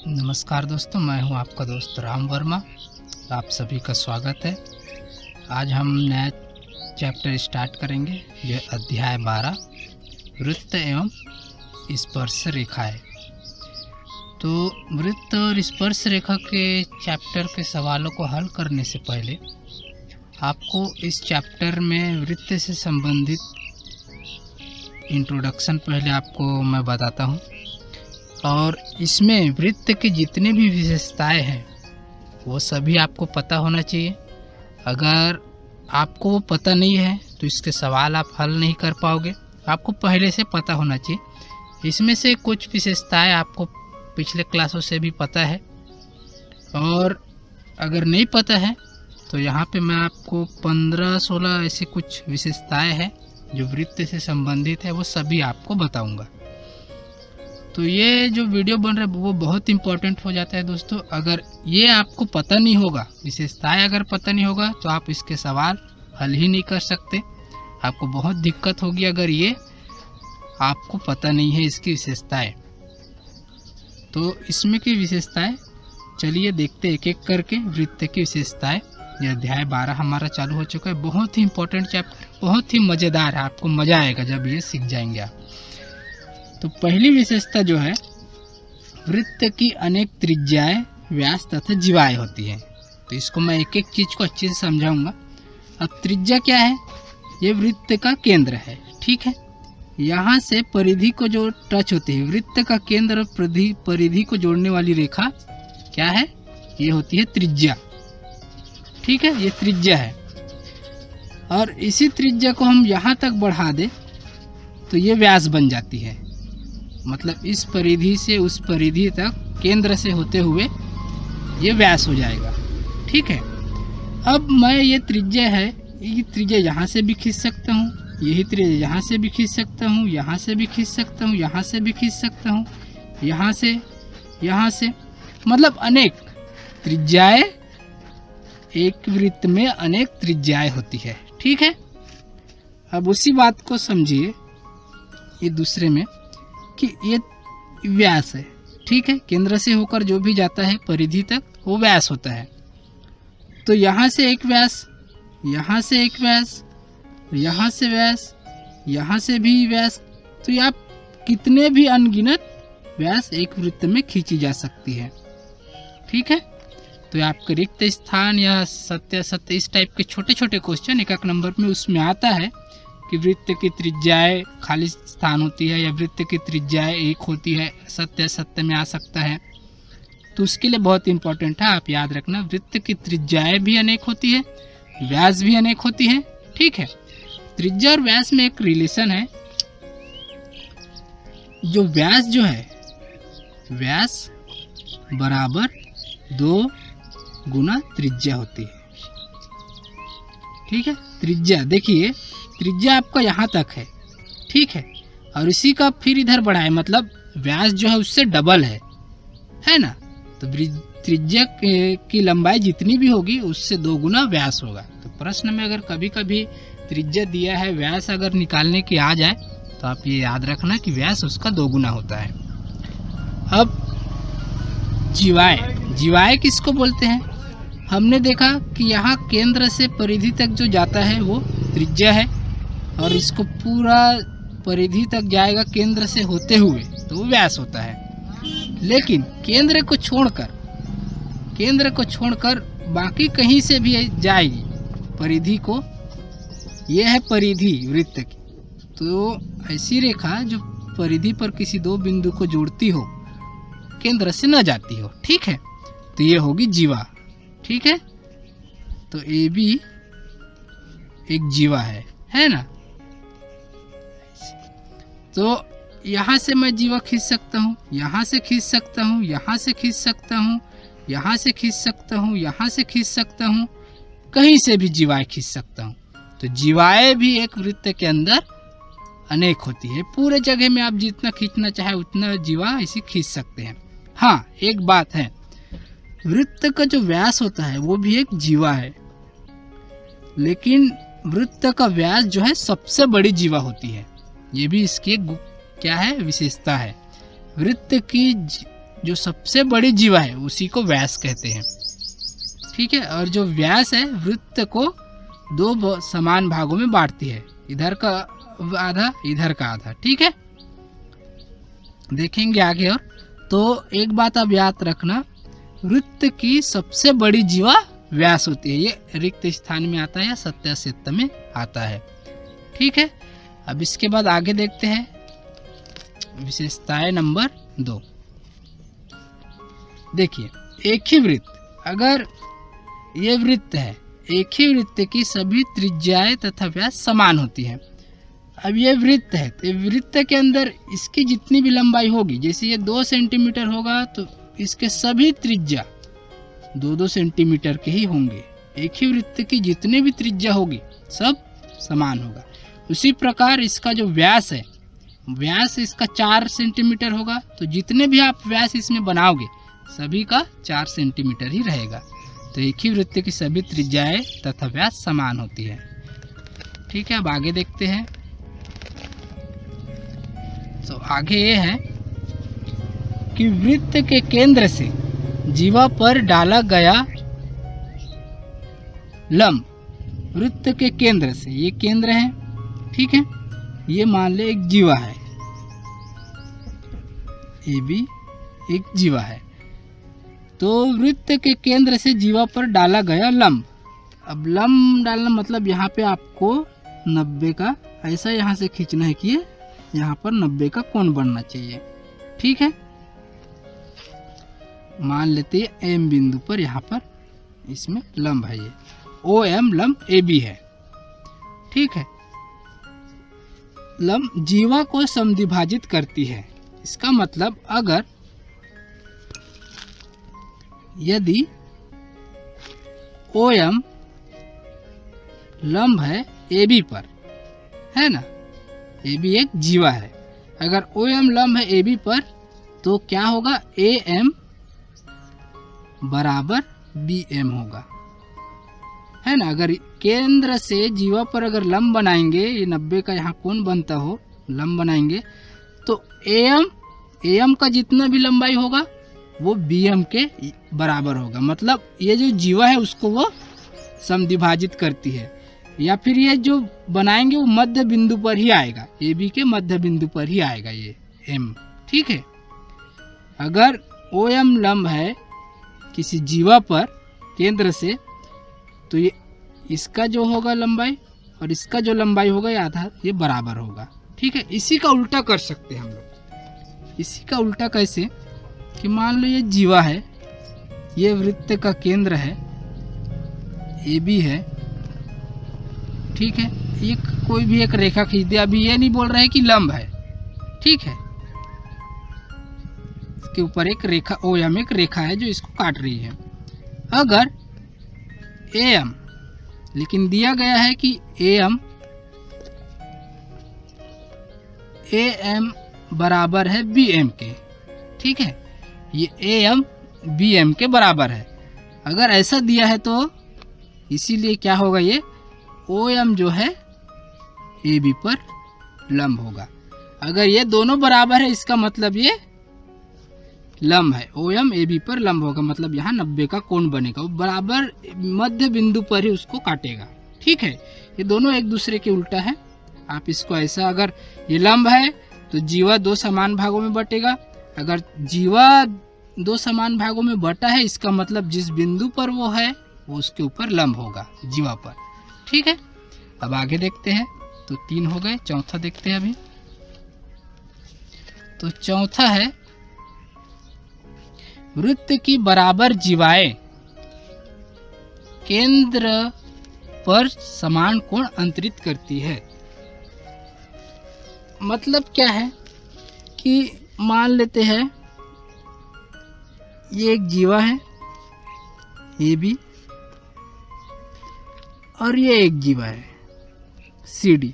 नमस्कार दोस्तों, मैं हूं आपका दोस्त राम वर्मा। आप सभी का स्वागत है। आज हम नया चैप्टर स्टार्ट करेंगे। यह अध्याय 12 वृत्त एवं स्पर्श रेखाएं। तो वृत्त और स्पर्श रेखा के चैप्टर के सवालों को हल करने से पहले आपको इस चैप्टर में वृत्त से संबंधित इंट्रोडक्शन पहले आपको मैं बताता हूँ। और इसमें वृत्त की जितनी भी विशेषताएं हैं वो सभी आपको पता होना चाहिए। अगर आपको वो पता नहीं है तो इसके सवाल आप हल नहीं कर पाओगे। आपको पहले से पता होना चाहिए। इसमें से कुछ विशेषताएं आपको पिछले क्लासों से भी पता है, और अगर नहीं पता है तो यहाँ पे मैं आपको 15-16 ऐसी कुछ विशेषताएं हैं जो वृत्त से संबंधित है, वो सभी आपको बताऊँगा। तो ये जो वीडियो बन रहा है वो बहुत इंपॉर्टेंट हो जाता है दोस्तों। अगर ये आपको पता नहीं होगा, विशेषताएं अगर पता नहीं होगा, तो आप इसके सवाल हल ही नहीं कर सकते। आपको बहुत दिक्कत होगी अगर ये आपको पता नहीं है इसकी विशेषताएं। तो इसमें की विशेषताएं चलिए देखते एक एक करके। वृत्त की विशेषताएं, ये अध्याय 12 हमारा चालू हो चुका है। बहुत ही इंपॉर्टेंट चैप्टर, बहुत ही मज़ेदार है। आपको मज़ा आएगा जब ये सीख जाएंगे आप। तो पहली विशेषता जो है, वृत्त की अनेक त्रिज्याएं, व्यास तथा जीवाएं होती हैं। तो इसको मैं एक एक चीज को अच्छे से समझाऊंगा। अब त्रिज्या क्या है? ये वृत्त का केंद्र है, ठीक है। यहाँ से परिधि को जो टच होती है, वृत्त का केंद्र और परिधि को जोड़ने वाली रेखा क्या है? ये होती है त्रिज्या, ठीक है। ये त्रिज्या है, और इसी त्रिज्या को हम यहाँ तक बढ़ा दें तो ये व्यास बन जाती है। मतलब इस परिधि से उस परिधि तक केंद्र से होते हुए ये व्यास हो जाएगा, ठीक है। अब मैं ये त्रिज्या है, ये त्रिज्या यहाँ से भी खींच सकता हूँ, यही त्रिज्या यहाँ से भी खींच सकता हूँ, यहाँ से भी खींच सकता हूँ, यहाँ से भी खींच सकता हूँ, यहाँ से मतलब अनेक त्रिज्याएं, एक वृत्त में अनेक त्रिज्याएं होती है, ठीक है। अब उसी बात को समझिए ये दूसरे में कि ये व्यास है, ठीक है। केंद्र से होकर जो भी जाता है परिधि तक वो व्यास होता है। तो यहाँ से एक व्यास, यहाँ से एक व्यास, यहाँ से व्यास, यहाँ से भी व्यास। तो आप कितने भी अनगिनत व्यास एक वृत्त में खींची जा सकती है, ठीक है। तो आपके रिक्त स्थान या सत्य असत्य इस टाइप के छोटे छोटे क्वेश्चन एक नंबर में उसमें आता है कि वृत्त की त्रिज्याएं खाली स्थान होती है या वृत्त की त्रिज्याएं एक होती है, सत्य असत्य में आ सकता है। तो उसके लिए बहुत इंपॉर्टेंट है, आप याद रखना। वृत्त की त्रिज्याएं भी अनेक होती है, व्यास भी अनेक होती है, ठीक है। त्रिज्या और व्यास में एक रिलेशन है। जो व्यास जो है, व्यास बराबर 2 गुना त्रिज्या होती है, ठीक है। त्रिज्या देखिए, त्रिज्या आपका यहाँ तक है, ठीक है, और इसी का फिर इधर बढ़ाए, मतलब व्यास जो है उससे डबल है ना। तो त्रिज्या की लंबाई जितनी भी होगी उससे 2 गुना व्यास होगा। तो प्रश्न में अगर कभी कभी त्रिज्या दिया है, व्यास अगर निकालने की आ जाए तो आप ये याद रखना कि व्यास उसका 2 गुना होता है। अब जीवाएं किसको बोलते हैं? हमने देखा कि यहाँ केंद्र से परिधि तक जो जाता है वो त्रिज्या है, और इसको पूरा परिधि तक जाएगा केंद्र से होते हुए तो वो व्यास होता है। लेकिन केंद्र को छोड़कर बाकी कहीं से भी जाएगी परिधि को, ये है परिधि वृत्त की। तो ऐसी रेखा जो परिधि पर किसी 2 बिंदु को जोड़ती हो, केंद्र से न जाती हो, ठीक है, तो ये होगी जीवा, ठीक है। तो ये भी एक जीवा है ना। तो यहाँ से मैं जीवा खींच सकता हूँ, यहाँ से खींच सकता हूँ, यहाँ से खींच सकता हूँ, यहाँ से खींच सकता हूँ, यहाँ से खींच सकता हूँ, कहीं से भी जीवाएं खींच सकता हूँ। तो जीवाएं भी एक वृत्त के अंदर अनेक होती है। पूरे जगह में आप जितना खींचना चाहे उतना जीवा इसे खींच सकते हैं। हाँ, एक बात है, वृत्त का जो व्यास होता है वो भी एक जीवा है, लेकिन वृत्त का व्यास जो है सबसे बड़ी जीवा होती है। ये भी इसकी क्या है, विशेषता है। वृत्त की जो सबसे बड़ी जीवा है उसी को व्यास कहते हैं। ठीक है, और जो व्यास है वृत्त को दो समान भागों में बांटती है, इधर का आधा इधर का आधा। ठीक है, देखेंगे आगे। और तो एक बात अब याद रखना, वृत्त की सबसे बड़ी जीवा व्यास होती है। ये रिक्त स्थान में आता है या सत्यासित में आता है। ठीक है, अब इसके बाद आगे देखते हैं विशेषताएं नंबर 2। देखिए, एक ही वृत्त, अगर ये वृत्त है, एक ही वृत्त की सभी त्रिज्याएं तथा व्यास समान होती है। अब ये वृत्त है, तो वृत्त के अंदर इसकी जितनी भी लंबाई होगी, जैसे ये 2 सेंटीमीटर होगा तो इसके सभी त्रिज्या 2-2 सेंटीमीटर के ही होंगे। एक ही वृत्त की जितनी भी त्रिज्या होगी सब समान होगा। उसी प्रकार इसका जो व्यास है, व्यास इसका 4 सेंटीमीटर होगा, तो जितने भी आप व्यास इसमें बनाओगे सभी का 4 सेंटीमीटर ही रहेगा। तो एक ही वृत्त की सभी त्रिज्याएं तथा व्यास समान होती है। ठीक है, अब आगे देखते हैं। तो आगे ये है कि वृत्त के केंद्र से जीवा पर डाला गया लंब, वृत्त के केंद्र से, ये केंद्र है। ठीक है, ये मान ले एक जीवा है, ये भी एक जीवा है। तो वृत्त के केंद्र से जीवा पर डाला गया लंब, अब लंब डालना मतलब यहाँ पे आपको 90 का ऐसा यहाँ से खींचना है कि यहाँ पर 90 का कोण बनना चाहिए। ठीक है, मान लेते हैं एम बिंदु पर, यहाँ पर इसमें लंब है, ये ओ एम लंब ए बी है। ठीक है, लंब जीवा को समद्विभाजित करती है। इसका मतलब अगर यदि ओ एम लंब है ए बी पर, है ना, ए बी एक जीवा है, अगर ओ एम लंब है ए बी पर तो क्या होगा, ए एम बराबर बी एम होगा, है ना। अगर केंद्र से जीवा पर अगर लंब बनाएंगे, ये 90 का यहाँ कोण बनता हो, लंब बनाएंगे तो ए एम का जितना भी लंबाई होगा वो बी एम के बराबर होगा। मतलब ये जो जीवा है उसको वो समद्विभाजित करती है, या फिर ये जो बनाएंगे वो मध्य बिंदु पर ही आएगा, ए बी के मध्य बिंदु पर ही आएगा ये एम। ठीक है, अगर ओ एम लंब है किसी जीवा पर केंद्र से, तो ये इसका जो होगा लंबाई और इसका जो लंबाई होगा ये आधा, ये बराबर होगा। ठीक है, इसी का उल्टा कर सकते हैं हम लोग। इसी का उल्टा कैसे, कि मान लो ये जीवा है, ये वृत्त का केंद्र है, ए बी है। ठीक है, ये कोई भी एक रेखा खींच दे, अभी ये नहीं बोल रहा है कि लंब है। ठीक है, इसके ऊपर एक रेखा ओ एम एक रेखा है जो इसको काट रही है। अगर ए एम, लेकिन दिया गया है कि ए एम बराबर है बी एम के। ठीक है, ये ए एम बी एम के बराबर है। अगर ऐसा दिया है तो इसीलिए क्या होगा, ये ओ एम जो है ए बी पर लंब होगा। अगर ये दोनों बराबर है इसका मतलब ये लंब है, ओ एम ए बी पर लंब होगा, मतलब यहाँ 90 का कोण बनेगा, वो बराबर मध्य बिंदु पर ही उसको काटेगा। ठीक है, ये दोनों एक दूसरे के उल्टा है। आप इसको ऐसा, अगर ये लंब है तो जीवा 2 समान भागों में बटेगा, अगर जीवा 2 समान भागों में बटा है इसका मतलब जिस बिंदु पर वो है वो उसके ऊपर लंब होगा, जीवा पर। ठीक है, अब आगे देखते हैं। तो 3 हो गए, चौथा देखते हैं अभी। तो चौथा है, वृत्त की बराबर जीवाएं केंद्र पर समान कोण अंतरित करती है। मतलब क्या है कि मान लेते हैं ये एक जीवा है ए बी, और ये एक जीवा है सी डी,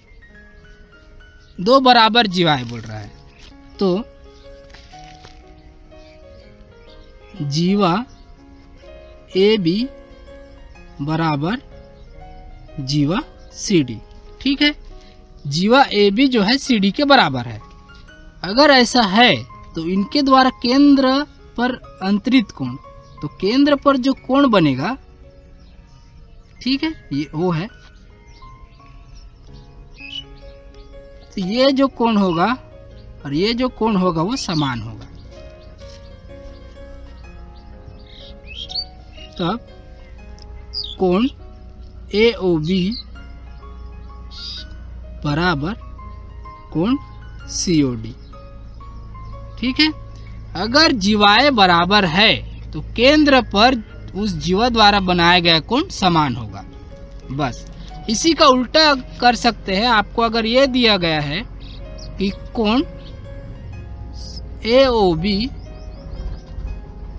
2 बराबर जीवाएं बोल रहा है। तो जीवा ए बी बराबर जीवा सी डी। ठीक है, जीवा ए बी जो है सी डी के बराबर है। अगर ऐसा है तो इनके द्वारा केंद्र पर अंतरित कोण, तो केंद्र पर जो कोण बनेगा, ठीक है, ये O है, तो ये जो कोण होगा और ये जो कोण होगा वो समान होगा। तब कोण AOB बराबर कोण COD। ठीक है, अगर जीवाएं बराबर है तो केंद्र पर उस जीवा द्वारा बनाया गया कोण समान होगा। बस इसी का उल्टा कर सकते हैं। आपको अगर ये दिया गया है कि कोण AOB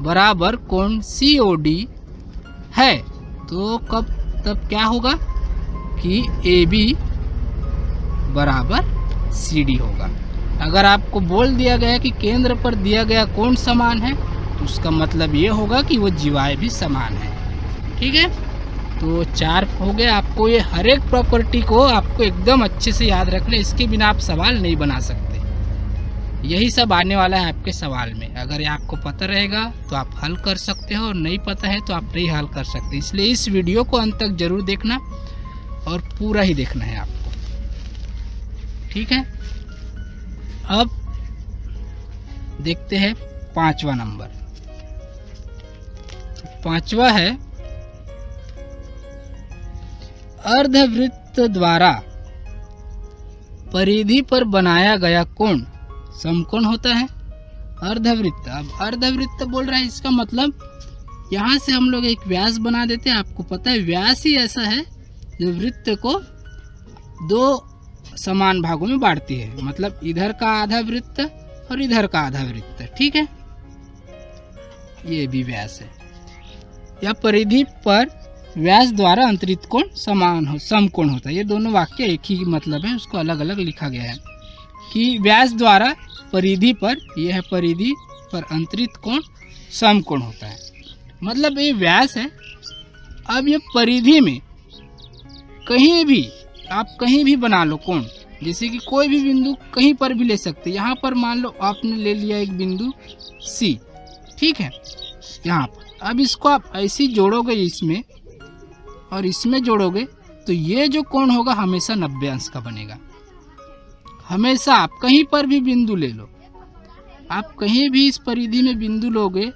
बराबर कोण COD है, तो तब क्या होगा कि AB बराबर CD होगा। अगर आपको बोल दिया गया कि केंद्र पर दिया गया कोण समान है, तो उसका मतलब ये होगा कि वो जीवाएं भी समान है। ठीक है, तो 4 हो गए। आपको ये हर एक प्रॉपर्टी को आपको एकदम अच्छे से याद रखना, इसके बिना आप सवाल नहीं बना सकते। यही सब आने वाला है आपके सवाल में। अगर ये आपको पता रहेगा तो आप हल कर सकते हो, और नहीं पता है तो आप नहीं हल कर सकते। इसलिए इस वीडियो को अंत तक जरूर देखना और पूरा ही देखना है आपको। ठीक है, अब देखते हैं 5वां नंबर। 5वां है अर्धवृत्त द्वारा परिधि पर बनाया गया कोण समकोण होता है। अर्धवृत्त, अब अर्धवृत्त बोल रहा है, इसका मतलब यहाँ से हम लोग एक व्यास बना देते हैं। आपको पता है व्यास ही ऐसा है जो वृत्त को 2 समान भागों में बांटती है, मतलब इधर का आधा वृत्त और इधर का आधा वृत्त। ठीक है, ये भी व्यास है। या परिधि पर व्यास द्वारा अंतरित कोण समकोण होता है। ये दोनों वाक्य एक ही मतलब है, उसको अलग अलग लिखा गया है कि व्यास द्वारा परिधि पर, यह है परिधि पर अंतरित कोण समकोण होता है। मतलब ये व्यास है। अब ये परिधि में कहीं भी आप कहीं भी बना लो कोण, जैसे कि कोई भी बिंदु कहीं पर भी ले सकते। यहाँ पर मान लो आपने ले लिया एक बिंदु C, ठीक है, यहाँ पर। अब इसको आप ऐसे जोड़ोगे इसमें और इसमें जोड़ोगे, तो ये जो कोण होगा हमेशा 90 अंश का बनेगा। हमेशा आप कहीं पर भी बिंदु ले लो, आप कहीं भी इस परिधि में बिंदु लोगे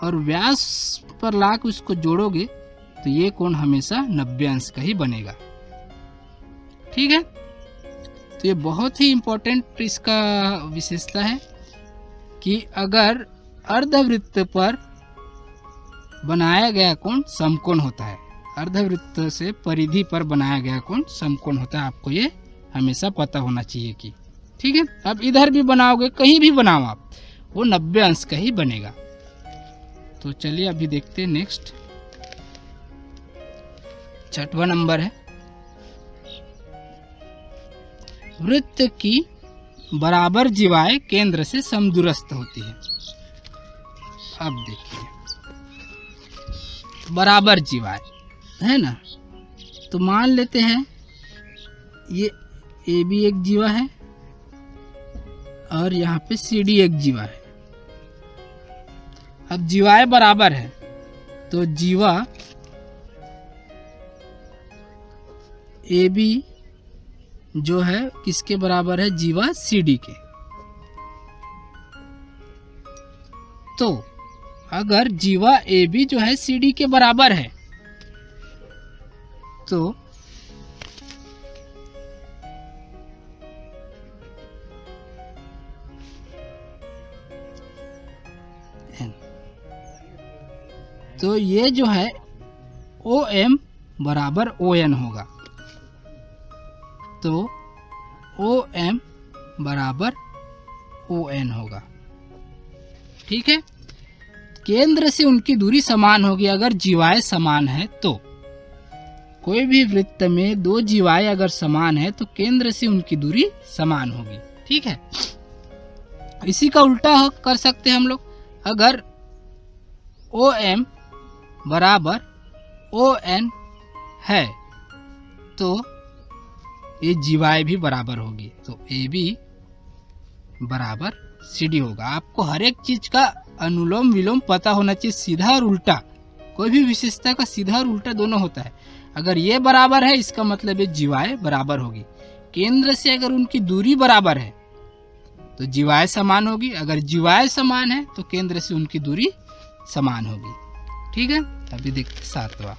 और व्यास पर लाकर उसको जोड़ोगे, तो ये कोण हमेशा 90 अंश का ही बनेगा। ठीक है, तो ये बहुत ही इम्पोर्टेंट इसका विशेषता है कि अगर अर्धवृत्त पर बनाया गया कोण समकोण होता है, अर्धवृत्त से परिधि पर बनाया गया कोण समकोण होता है। आपको ये हमेशा पता होना चाहिए कि, ठीक है। अब इधर भी बनाओगे, कहीं भी बनाओ आप, वो 90 अंश का ही बनेगा। तो चलिए अभी देखते हैं नेक्स्ट। 6वां नंबर है वृत्त की बराबर जीवाएं केंद्र से समदूरस्थ होती है। अब देखिए बराबर जीवाएं है ना, तो मान लेते हैं ये ए भी एक जीवा है और यहाँ पे सी डी एक जीवा है। अब जीवाएं बराबर है तो जीवा ए बी जो है किसके बराबर है, जीवा सी डी के। तो अगर जीवा ए बी जो है सी डी के बराबर है तो ये जो है ओ एम बराबर ओ एन होगा। तो ओ एम बराबर ओ एन होगा। ठीक है, केंद्र से उनकी दूरी समान होगी। अगर जीवाएं समान है तो कोई भी वृत्त में 2 जीवाएं अगर समान है तो केंद्र से उनकी दूरी समान होगी। ठीक है, इसी का उल्टा कर सकते हैं हम लोग। अगर ओ एम बराबर ओ एन है तो ये जीवाएं भी बराबर होगी। तो ए बी बराबर सी डी होगा। आपको हर एक चीज का अनुलोम विलोम पता होना चाहिए, सीधा और उल्टा। कोई भी विशेषता का सीधा और उल्टा दोनों होता है। अगर ये बराबर है इसका मतलब ये जीवाएं बराबर होगी। केंद्र से अगर उनकी दूरी बराबर है तो जीवाएं समान होगी, अगर जीवाएं समान है तो केंद्र से उनकी दूरी समान होगी। ठीक है, अभी देखते 7वां।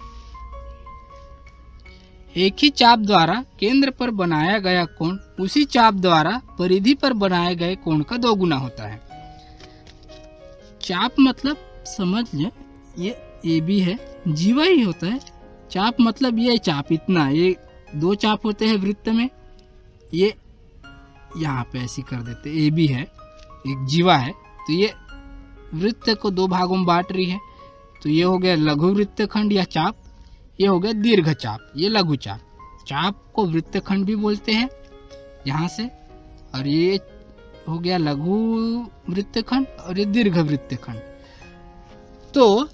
एक ही चाप द्वारा केंद्र पर बनाया गया कोण उसी चाप द्वारा परिधि पर बनाए गए कोण का 2 गुना होता है। चाप मतलब समझ ले, ये ए बी है, जीवा ही होता है। चाप मतलब ये चाप इतना, ये 2 चाप होते हैं वृत्त में, ये यहाँ पे ऐसी कर देते, ए बी है, एक जीवा है, तो ये वृत्त को 2 भागों में बांट रही है। तो ये हो गया लघु वृत्तखंड या चाप, ये हो गया दीर्घ चाप, ये लघु चाप। चाप को वृत्तखंड भी बोलते हैं यहाँ से, और ये हो गया लघु वृत्तखंड और ये दीर्घ वृत्तखंड। तो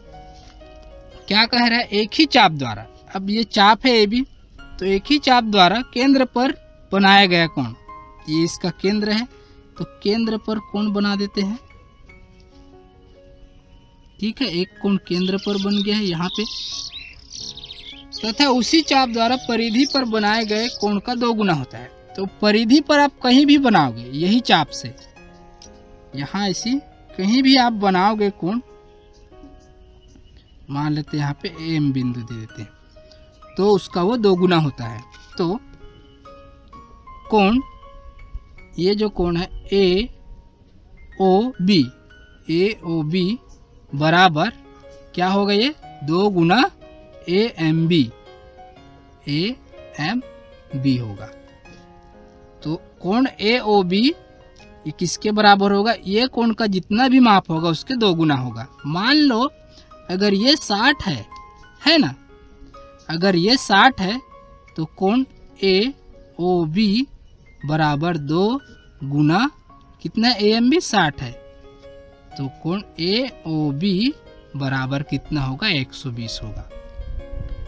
क्या कह रहा है, एक ही चाप द्वारा, अब ये चाप है ए बी, तो एक ही चाप द्वारा केंद्र पर बनाया गया कोण, ये इसका केंद्र है, तो केंद्र पर कोण बना देते हैं। ठीक है, एक कोण केंद्र पर बन गया है यहाँ पे, तथा उसी चाप द्वारा परिधि पर बनाए गए कोण का 2 गुना होता है। तो परिधि पर आप कहीं भी बनाओगे, यही चाप से यहाँ ऐसी कहीं भी आप बनाओगे कोण, मान लेते हैं यहाँ पे एम बिंदु दे देते हैं, तो उसका वो 2 गुना होता है। तो कोण, ये जो कोण है ए ओ बी बराबर क्या होगा, ये 2 गुना ए एम बी होगा। तो कोण ए ओ बी ये किसके बराबर होगा, ये कोण का जितना भी माप होगा उसके 2 गुना होगा। मान लो अगर ये 60 है ना, अगर ये 60 है तो कोण ए ओ बी बराबर 2 गुना कितना, ए एम बी 60 है, तो कोण ए ओ बी बराबर कितना होगा, 120 होगा।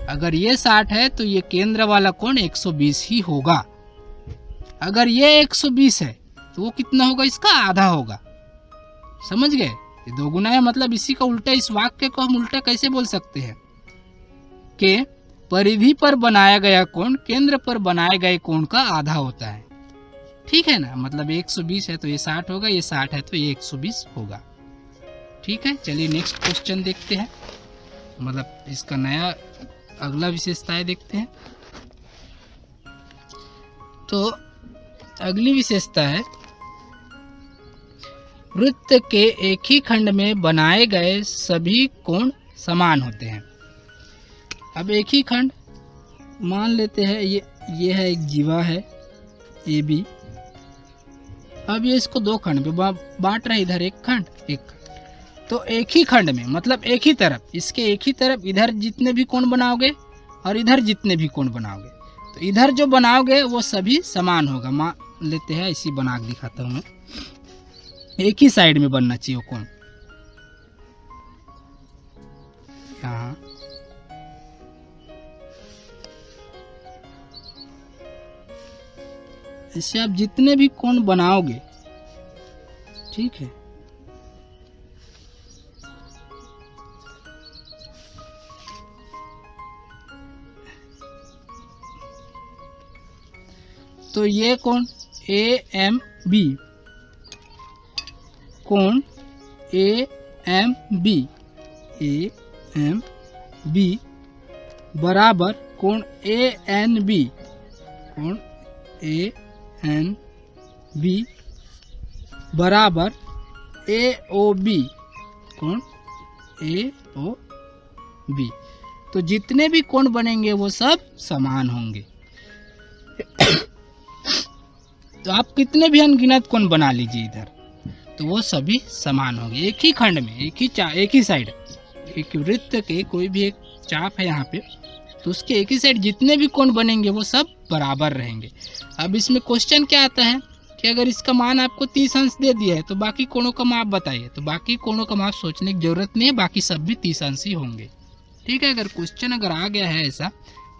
अगर ये 60 है तो ये केंद्र वाला कोण 120 ही होगा। अगर ये 120 है तो वो कितना होगा, इसका आधा होगा। समझ गए, ये 2 गुना है, मतलब इसी का उल्टा, इस वाक्य को हम उल्टा कैसे बोल सकते हैं कि परिधि पर बनाया गया कोण केंद्र पर बनाए गए कोण का आधा होता है। ठीक है ना, मतलब 120 है तो ये 60 होगा, ये 60 है तो ये 120 होगा। ठीक है, चलिए नेक्स्ट क्वेश्चन देखते हैं, मतलब इसका नया अगला विशेषताएं देखते हैं। तो अगली विशेषता है, वृत्त के एक ही खंड में बनाए गए सभी कोण समान होते हैं। अब एक ही खंड मान लेते हैं, ये है एक जीवा है ए बी, अब ये इसको 2 खंड में बांट रहा है, इधर एक खंड एक, तो एक ही खंड में मतलब एक ही तरफ, इसके एक ही तरफ इधर जितने भी कोण बनाओगे और इधर जितने भी कोण बनाओगे, तो इधर जो बनाओगे वो सभी समान होगा। मान लेते हैं, इसी बना के दिखाता हूँ मैं, एक ही साइड में बनना चाहिए वो कोण। यहाँ इससे आप जितने भी कोण बनाओगे, ठीक है, तो ये कोण ए एम बी, कोण ए एम बी बराबर कोण ए एन बी, कोण ए एन बी बराबर ए ओ बी, कोण ए ओ बी। तो जितने भी कोण बनेंगे वो सब समान होंगे। तो आप कितने भी अनगिनत कोण बना लीजिए इधर, तो वो सभी समान होंगे। एक ही खंड में, एक ही साइड, एक वृत्त के कोई भी एक चाप है यहाँ पे, तो उसके एक ही साइड जितने भी कोण बनेंगे वो सब बराबर रहेंगे। अब इसमें क्वेश्चन क्या आता है कि अगर इसका मान आपको 30 अंश दे दिया है तो बाकी कोणों का माप बताइए, तो बाकी कोणों का माप सोचने की जरूरत नहीं है, बाकी सब भी 30 अंश ही होंगे। ठीक है, अगर क्वेश्चन अगर आ गया है ऐसा,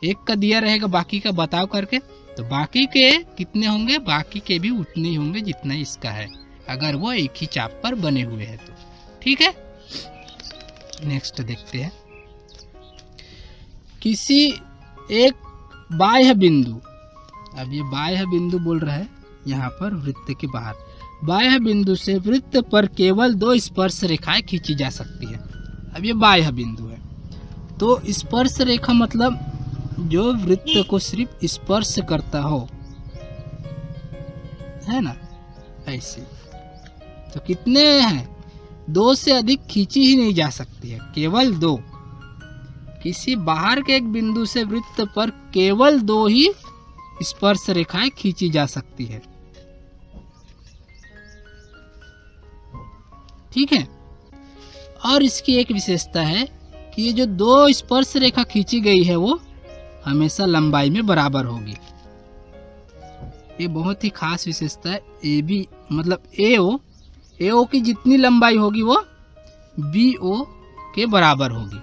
एक का दिया रहेगा बाकी का बताओ करके, तो बाकी के कितने होंगे, बाकी के भी उतने ही होंगे जितना इसका है, अगर वो एक ही चाप पर बने हुए हैं तो। ठीक है, नेक्स्ट देखते हैं। किसी एक बाह्य बिंदु, अब ये बाह्य बिंदु बोल रहा है यहाँ पर वृत्त के बाहर, बाह्य बिंदु से वृत्त पर केवल 2 स्पर्श रेखाएं खींची जा सकती है। अब ये बाह्य बिंदु है, तो स्पर्श रेखा मतलब जो वृत्त को सिर्फ स्पर्श करता हो, है ना, ऐसे। तो कितने हैं? 2 से अधिक खींची ही नहीं जा सकती है, केवल 2। किसी बाहर के एक बिंदु से वृत्त पर केवल 2 ही स्पर्श रेखाएं खींची जा सकती है, ठीक है। और इसकी एक विशेषता है कि ये जो 2 स्पर्श रेखा खींची गई है वो हमेशा लंबाई में बराबर होगी। ये बहुत ही खास विशेषता है। ए बी मतलब AO की जितनी लंबाई होगी वो BO के बराबर होगी।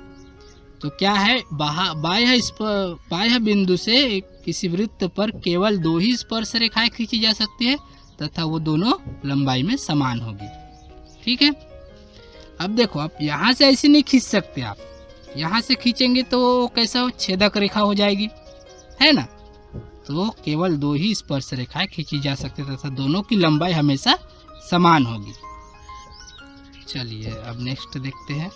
तो क्या है, बाह्य बिंदु से किसी वृत्त पर केवल 2 ही स्पर्श रेखाएं खींची जा सकती है तथा वो दोनों लंबाई में समान होगी, ठीक है। अब देखो, आप यहाँ से ऐसे नहीं खींच सकते, आप यहाँ से खींचेंगे तो कैसा हो, छेदक रेखा हो जाएगी, है ना। तो केवल 2 ही स्पर्श रेखाएं खींची जा सकती है तथा दोनों की लंबाई हमेशा समान होगी। चलिए अब नेक्स्ट देखते हैं।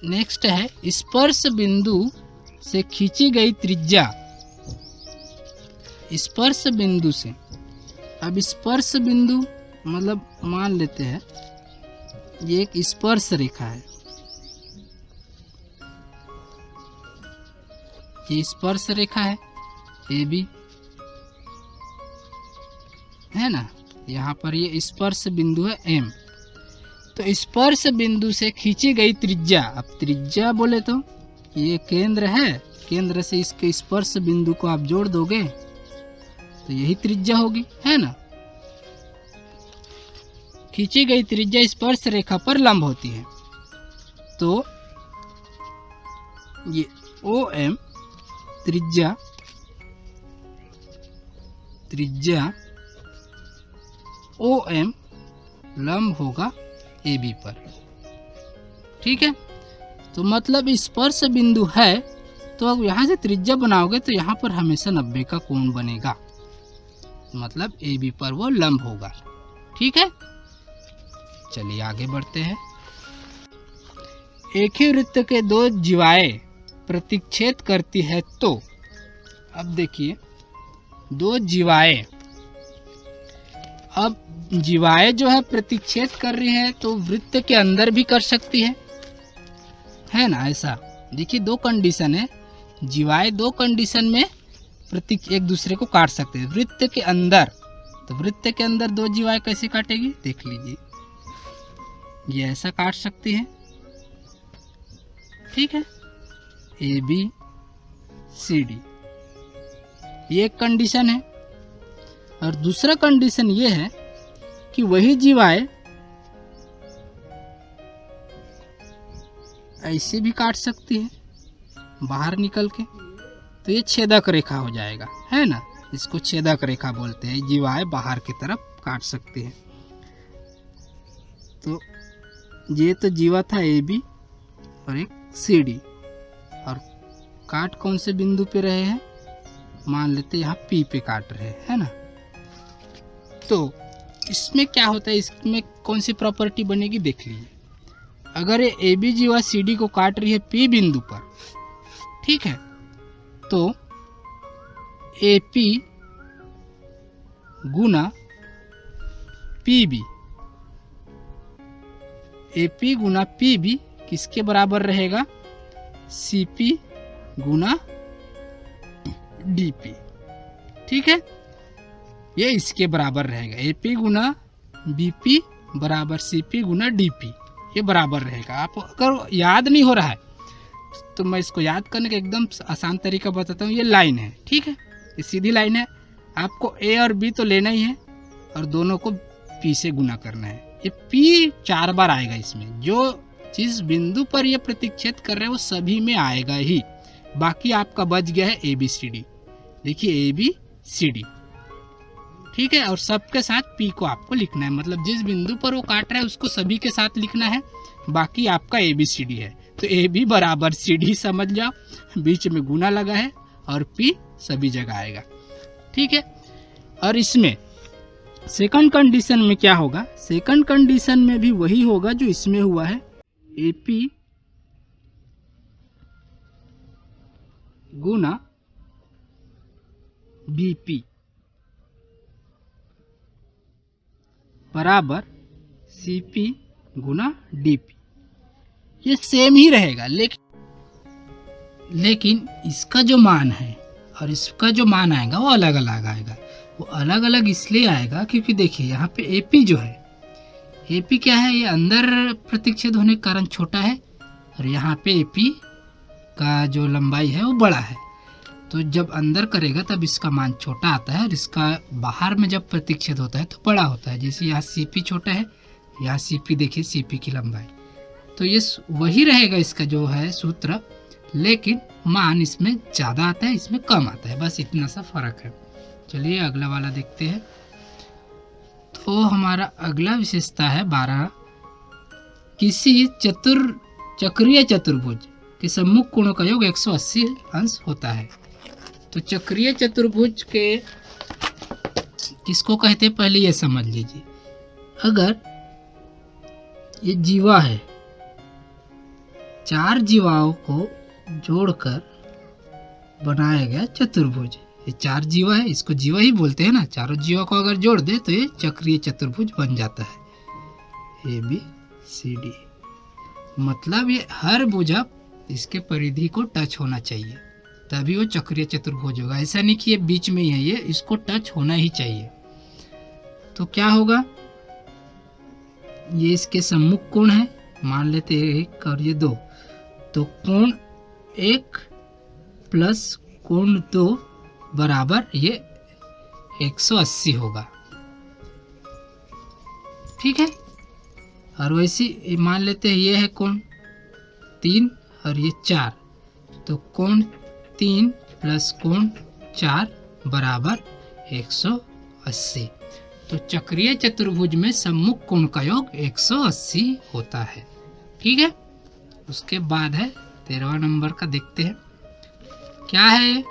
नेक्स्ट है स्पर्श बिंदु से खींची गई त्रिज्या। स्पर्श बिंदु से, अब स्पर्श बिंदु मतलब मान लेते हैं ये एक स्पर्श रेखा है, ये स्पर्श रेखा है AB, है ना। यहाँ पर ये स्पर्श बिंदु है M। तो स्पर्श बिंदु से खींची गई त्रिज्या, अब त्रिज्या बोले तो ये केंद्र है, केंद्र से इसके स्पर्श बिंदु को आप जोड़ दोगे तो यही त्रिज्या होगी, है ना। खींची गई त्रिज्या स्पर्श रेखा पर लंब होती है। तो ये OM त्रिज्या OM लंब होगा AB पर, ठीक है। तो मतलब स्पर्श बिंदु है, तो अब यहाँ से त्रिज्या बनाओगे तो यहाँ पर हमेशा 90 का कोण बनेगा, मतलब AB पर वो लंब होगा, ठीक है। चलिए आगे बढ़ते हैं। एक ही वृत्त के 2 जीवाएं प्रतिच्छेद करती है तो, अब देखिए 2 जीवाएं, अब जीवाएं जो है प्रतिच्छेद कर रही है तो वृत्त के अंदर भी कर सकती है ना। ऐसा देखिए 2 कंडीशन है, जीवाएं 2 कंडीशन में एक दूसरे को काट सकते हैं। वृत्त के अंदर, तो वृत्त के अंदर 2 जीवाएं कैसे काटेगी, देख लीजिए, ये ऐसा काट सकती है, ठीक है, ABCD, ये एक कंडीशन है। और दूसरा कंडीशन ये है कि वही जीवाएं ऐसे भी काट सकती है बाहर निकल के, तो ये छेदक रेखा हो जाएगा, है ना। इसको छेदक रेखा बोलते हैं, जीवाएं बाहर की तरफ काट सकती है। तो ये तो जीवा था AB और एक CD, और काट कौन से बिंदु पे रहे हैं, मान लेते यहाँ P पे काट रहे हैं, है ना। तो इसमें क्या होता है, इसमें कौन सी प्रॉपर्टी बनेगी देख लीजिए। अगर ये AB जीवा CD को काट रही है P बिंदु पर, ठीक है, तो AP गुना PB, AP गुना PB किसके बराबर रहेगा, CP गुना DP, ठीक है, ये इसके बराबर रहेगा। AP गुना BP बराबर CP गुना DP, ये बराबर रहेगा। आप अगर याद नहीं हो रहा है तो मैं इसको याद करने का एकदम आसान तरीका बताता हूँ। ये लाइन है, ठीक है, ये सीधी लाइन है, आपको A और B तो लेना ही है और दोनों को P से गुना करना है। ये P 4 बार आएगा इसमें, जो जिस बिंदु पर ये प्रतिच्छेद कर रहे हैं वो सभी में आएगा ही। बाकी आपका बच गया है ABCD, देखिए ABCD, ठीक है। और सबके साथ पी को आपको लिखना है, मतलब जिस बिंदु पर वो काट रहा है उसको सभी के साथ लिखना है। बाकी आपका ABCD है, तो AB बराबर CD समझ जाओ, बीच में गुना लगा है और P सभी जगह आएगा। ठीक है। और इसमें सेकंड कंडीशन में क्या होगा, सेकंड कंडीशन में भी वही होगा जो इसमें हुआ है, AP गुना BP बराबर CP गुना DP। ये सेम ही रहेगा, लेकिन इसका जो मान है और इसका जो मान आएगा वो अलग अलग आएगा। वो अलग अलग इसलिए आएगा क्योंकि देखिए यहाँ पे AP जो है, AP क्या है, ये अंदर प्रतिच्छेद होने के कारण छोटा है और यहाँ पे AP का जो लंबाई है वो बड़ा है। तो जब अंदर करेगा तब इसका मान छोटा आता है और इसका बाहर में जब प्रतिच्छेद होता है तो बड़ा होता है। जैसे यहाँ CP छोटा है, यहाँ CP देखिए CP की लंबाई, तो ये वही रहेगा इसका जो है सूत्र, लेकिन मान इसमें ज़्यादा आता है, इसमें कम आता है, बस इतना सा फर्क है। चलिए अगला वाला देखते हैं। तो हमारा अगला विशेषता है 12, किसी चक्रीय चतुर्भुज के सम्मुख कोणों का योग 180 अंश होता है। तो चक्रीय चतुर्भुज के किसको कहते हैं पहले ये समझ लीजिए। अगर ये जीवा है, 4 जीवाओं को जोड़कर बनाया गया चतुर्भुज, ये 4 जीवा है, इसको जीवा ही बोलते हैं ना, चारों जीवा को अगर जोड़ दे तो ये चक्रीय चतुर्भुज बन जाता है ABCD। मतलब ये हर भुजा इसके परिधि को टच होना चाहिए तभी वो चक्रीय चतुर्भुज होगा। ऐसा नहीं कि ये बीच में ही है, ये इसको टच होना ही चाहिए। तो क्या होगा, ये इसके सम्मुख कोण है, मान लेते हैं 1 और ये 2, तो कोण 1 प्लस कोण 2 बराबर ये 180 होगा। ठीक है। और वैसे मान लेते हैं ये है कोण 3 और ये 4, तो कोण 3 प्लस कोण 4 बराबर 180। तो चक्रीय चतुर्भुज में सम्मुख कोण का योग 180 होता है। ठीक है। उसके बाद है 13वां नंबर का, देखते हैं क्या है।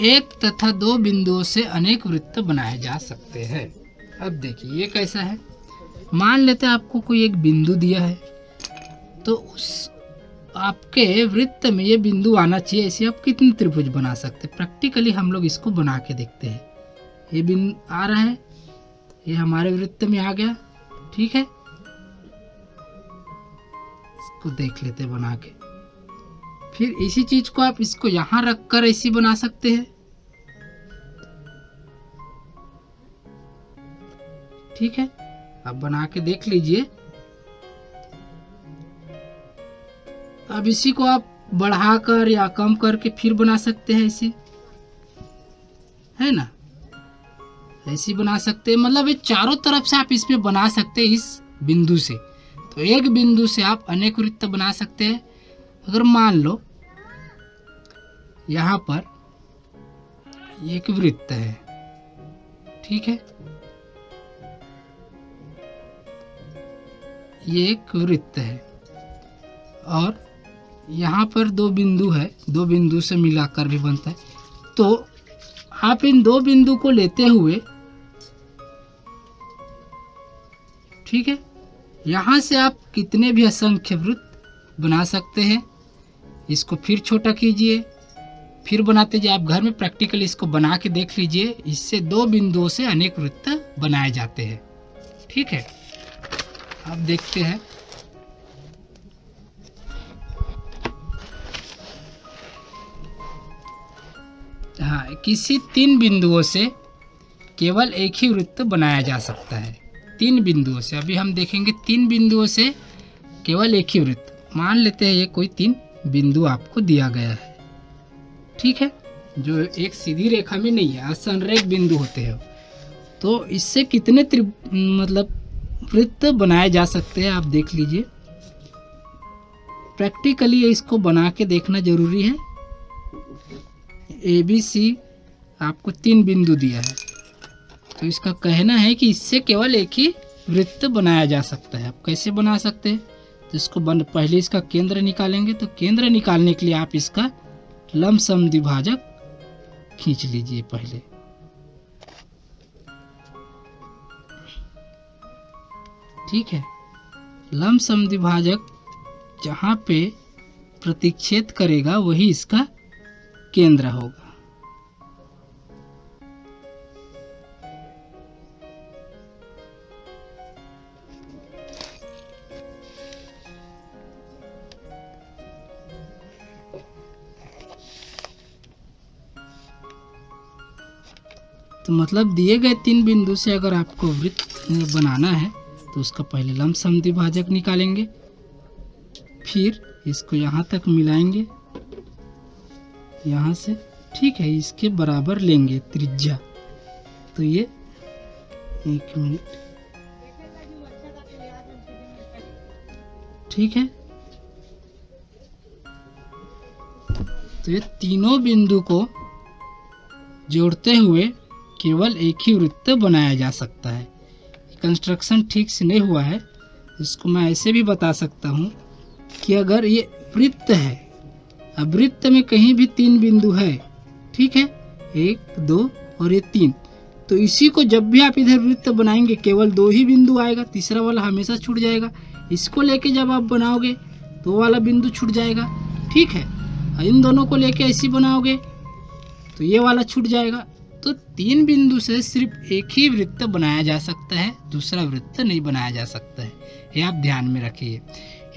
एक तथा 2 बिंदुओं से अनेक वृत्त बनाए जा सकते हैं। अब देखिए ये कैसा है, मान लेते हैं आपको कोई एक बिंदु दिया है, तो उस आपके वृत्त में ये बिंदु आना चाहिए। ऐसे आप कितने त्रिभुज बना सकते हैं, प्रैक्टिकली हम लोग इसको बना के देखते हैं। ये बिंदु आ रहा है, ये हमारे वृत्त में आ गया। ठीक है, इसको देख लेते बना के। फिर इसी चीज को आप इसको यहां रखकर ऐसी बना सकते हैं। ठीक है, अब बना के देख लीजिए। अब इसी को आप बढ़ाकर या कम करके फिर बना सकते हैं, ऐसे है ना, ऐसी बना सकते हैं। मतलब ये चारों तरफ से आप इसमें बना सकते हैं इस बिंदु से। तो एक बिंदु से आप अनेक वृत्त बना सकते हैं। अगर मान लो यहाँ पर एक वृत्त है, ठीक है, ये एक वृत्त है और यहाँ पर 2 बिंदु है, 2 बिंदु से मिलाकर भी बनता है। तो आप इन 2 बिंदु को लेते हुए, ठीक है, यहाँ से आप कितने भी असंख्य वृत्त बना सकते हैं। इसको फिर छोटा कीजिए, फिर बनाते जाइए। आप घर में प्रैक्टिकली इसको बना के देख लीजिए। इससे 2 बिंदुओं से अनेक वृत्त बनाए जाते हैं। ठीक है, अब देखते हैं। हाँ, किसी 3 बिंदुओं से केवल एक ही वृत्त बनाया जा सकता है। 3 बिंदुओं से, अभी हम देखेंगे 3 बिंदुओं से केवल एक ही वृत्त। मान लेते हैं ये कोई 3 बिंदु आपको दिया गया है, ठीक है, जो एक सीधी रेखा में नहीं है, असंरेख बिंदु होते हैं। तो इससे कितने मतलब वृत्त बनाए जा सकते हैं, आप देख लीजिए। प्रैक्टिकली इसको बना के देखना जरूरी है। ABC आपको 3 बिंदु दिया है, तो इसका कहना है कि इससे केवल एक ही वृत्त बनाया जा सकता है। आप कैसे बना सकते हैं? तो इसको पहले इसका केंद्र निकालेंगे। तो केंद्र निकालने के लिए आप इसका लंबसम द्विभाजक खींच लीजिए पहले। ठीक है, लंबसम द्विभाजक जहाँ पे प्रतिच्छेद करेगा वही इसका केंद्र होगा। तो मतलब दिए गए 3 बिंदु से अगर आपको वृत्त बनाना है तो उसका पहले लंबसम द्विभाजक निकालेंगे, फिर इसको यहाँ तक मिलाएंगे यहाँ से। ठीक है, इसके बराबर लेंगे त्रिज्या। तो ये 1 मिनट, ठीक है। तो ये तीनों बिंदु को जोड़ते हुए केवल एक ही वृत्त बनाया जा सकता है। कंस्ट्रक्शन ठीक से नहीं हुआ है, इसको मैं ऐसे भी बता सकता हूँ कि अगर ये वृत्त है, अब वृत्त में कहीं भी 3 बिंदु है, ठीक है, 1 2 और ये 3, तो इसी को जब भी आप इधर वृत्त बनाएंगे केवल 2 ही बिंदु आएगा, तीसरा वाला हमेशा छूट जाएगा। इसको लेके जब आप बनाओगे तो वाला बिंदु छूट जाएगा। ठीक है, इन दोनों को लेके ऐसी बनाओगे तो ये वाला छूट जाएगा। तो 3 बिंदु से सिर्फ एक ही वृत्त बनाया जा सकता है, दूसरा वृत्त नहीं बनाया जा सकता है। ये आप ध्यान में रखिए।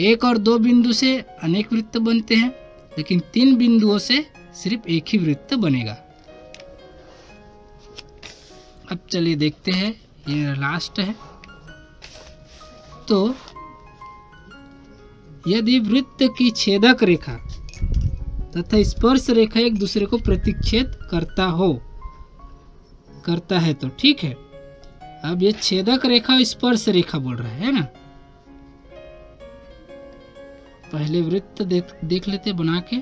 1 और 2 बिंदु से अनेक वृत्त बनते हैं, लेकिन 3 बिंदुओं से सिर्फ एक ही वृत्त बनेगा। अब चलिए देखते हैं, ये लास्ट है। तो यदि वृत्त की छेदक रेखा तथा स्पर्श रेखा एक दूसरे को प्रतिच्छेद करता है तो ठीक है। अब ये छेदक रेखा और स्पर्श रेखा बोल रहा है ना। पहले वृत्त देख लेते बना के।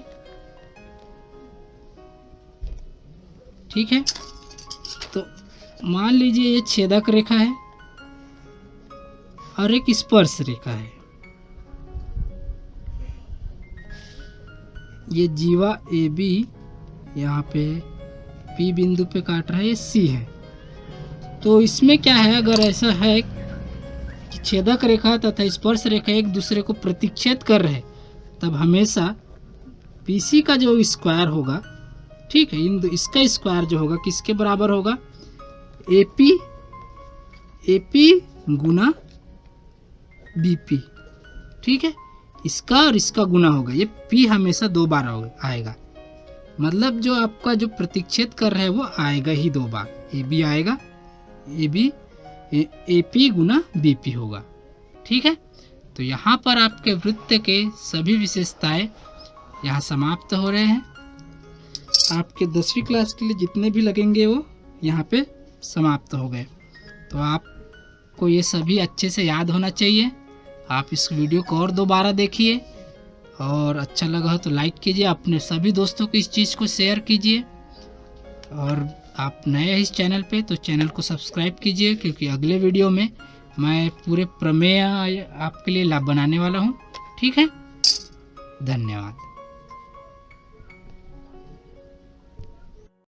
ठीक है, तो मान लीजिए ये छेदक रेखा है और एक स्पर्श रेखा है। ये जीवा AB यहाँ पे P बिंदु पे काट रहा है, ये C है। तो इसमें क्या है, अगर ऐसा है कि छेदक रेखा तथा स्पर्श रेखा एक दूसरे को प्रतिच्छेद कर रहे, तब हमेशा PC का जो स्क्वायर होगा, ठीक है, इसका स्क्वायर जो होगा किसके बराबर होगा, AP गुना BP। ठीक है, इसका और इसका गुना होगा, ये P हमेशा 2 बार आएगा। मतलब जो आपका जो प्रतिच्छेद कर रहा है वो आएगा ही 2 बार, AB आएगा, AP गुना BP होगा। ठीक है, तो यहाँ पर आपके वृत्त के सभी विशेषताएं यहाँ समाप्त हो रहे हैं। आपके 10वीं क्लास के लिए जितने भी लगेंगे वो यहाँ पे समाप्त हो गए। तो आपको ये सभी अच्छे से याद होना चाहिए। आप इस वीडियो को और दोबारा देखिए, और अच्छा लगा हो तो लाइक कीजिए, अपने सभी दोस्तों को इस चीज़ को शेयर कीजिए। और आप नए हैं इस चैनल पे तो चैनल को सब्सक्राइब कीजिए, क्योंकि अगले वीडियो में मैं पूरे प्रमेय आपके लिए बनाने वाला हूँ। ठीक है, धन्यवाद।